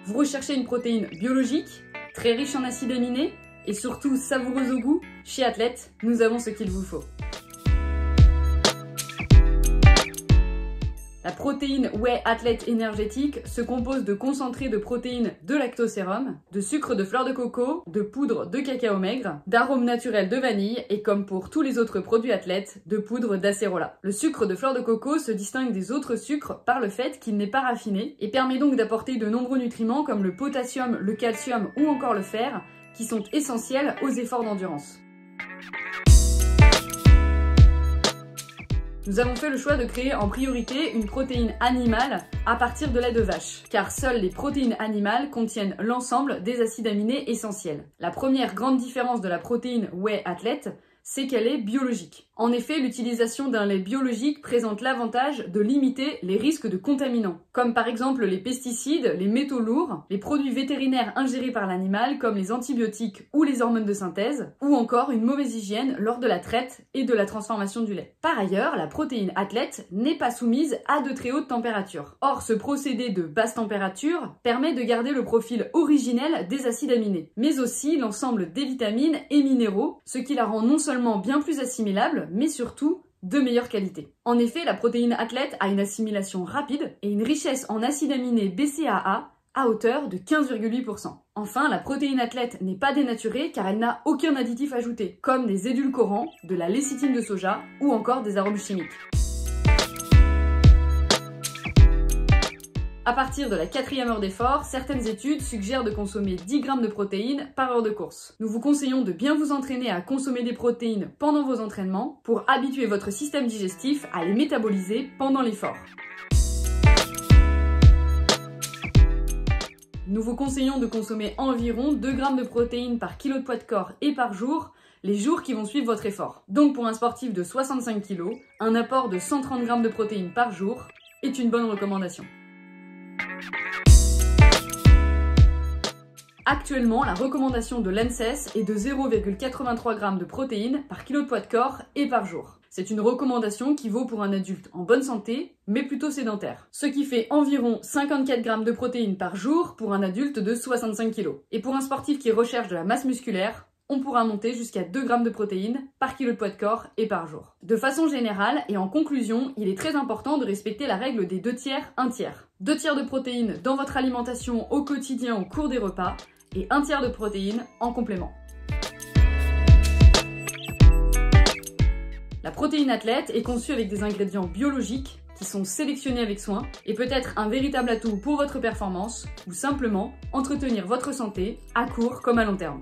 Vous recherchez une protéine biologique, très riche en acides aminés et surtout savoureuse au goût? Chez Athlète, nous avons ce qu'il vous faut. La protéine Whey Athlète énergétique se compose de concentrés de protéines de lactosérum, de sucre de fleur de coco, de poudre de cacao maigre, d'arômes naturels de vanille et comme pour tous les autres produits Athlète, de poudre d'acérola. Le sucre de fleur de coco se distingue des autres sucres par le fait qu'il n'est pas raffiné et permet donc d'apporter de nombreux nutriments comme le potassium, le calcium ou encore le fer qui sont essentiels aux efforts d'endurance. Nous avons fait le choix de créer en priorité une protéine animale à partir de lait de vache, car seules les protéines animales contiennent l'ensemble des acides aminés essentiels. La première grande différence de la protéine Whey Athlète, c'est qu'elle est biologique. En effet, l'utilisation d'un lait biologique présente l'avantage de limiter les risques de contaminants, comme par exemple les pesticides, les métaux lourds, les produits vétérinaires ingérés par l'animal comme les antibiotiques ou les hormones de synthèse, ou encore une mauvaise hygiène lors de la traite et de la transformation du lait. Par ailleurs, la protéine Athlète n'est pas soumise à de très hautes températures. Or, ce procédé de basse température permet de garder le profil originel des acides aminés, mais aussi l'ensemble des vitamines et minéraux, ce qui la rend non seulement bien plus assimilable, mais surtout de meilleure qualité. En effet, la protéine Athlète a une assimilation rapide et une richesse en acides aminés BCAA à hauteur de 15,8%. Enfin, la protéine Athlète n'est pas dénaturée car elle n'a aucun additif ajouté, comme des édulcorants, de la lécithine de soja ou encore des arômes chimiques. À partir de la 4e heure d'effort, certaines études suggèrent de consommer 10 grammes de protéines par heure de course. Nous vous conseillons de bien vous entraîner à consommer des protéines pendant vos entraînements pour habituer votre système digestif à les métaboliser pendant l'effort. Nous vous conseillons de consommer environ 2 grammes de protéines par kilo de poids de corps et par jour, les jours qui vont suivre votre effort. Donc pour un sportif de 65 kg, un apport de 130 grammes de protéines par jour est une bonne recommandation. Actuellement, la recommandation de l'ANSES est de 0,83 g de protéines par kilo de poids de corps et par jour. C'est une recommandation qui vaut pour un adulte en bonne santé, mais plutôt sédentaire. Ce qui fait environ 54 g de protéines par jour pour un adulte de 65 kg. Et pour un sportif qui recherche de la masse musculaire, on pourra monter jusqu'à 2 g de protéines par kilo de poids de corps et par jour. De façon générale et en conclusion, il est très important de respecter la règle des 2 tiers, 1 tiers. 2 tiers de protéines dans votre alimentation au quotidien au cours des repas et 1 tiers de protéines en complément. La protéine Athlète est conçue avec des ingrédients biologiques qui sont sélectionnés avec soin et peut être un véritable atout pour votre performance ou simplement entretenir votre santé à court comme à long terme.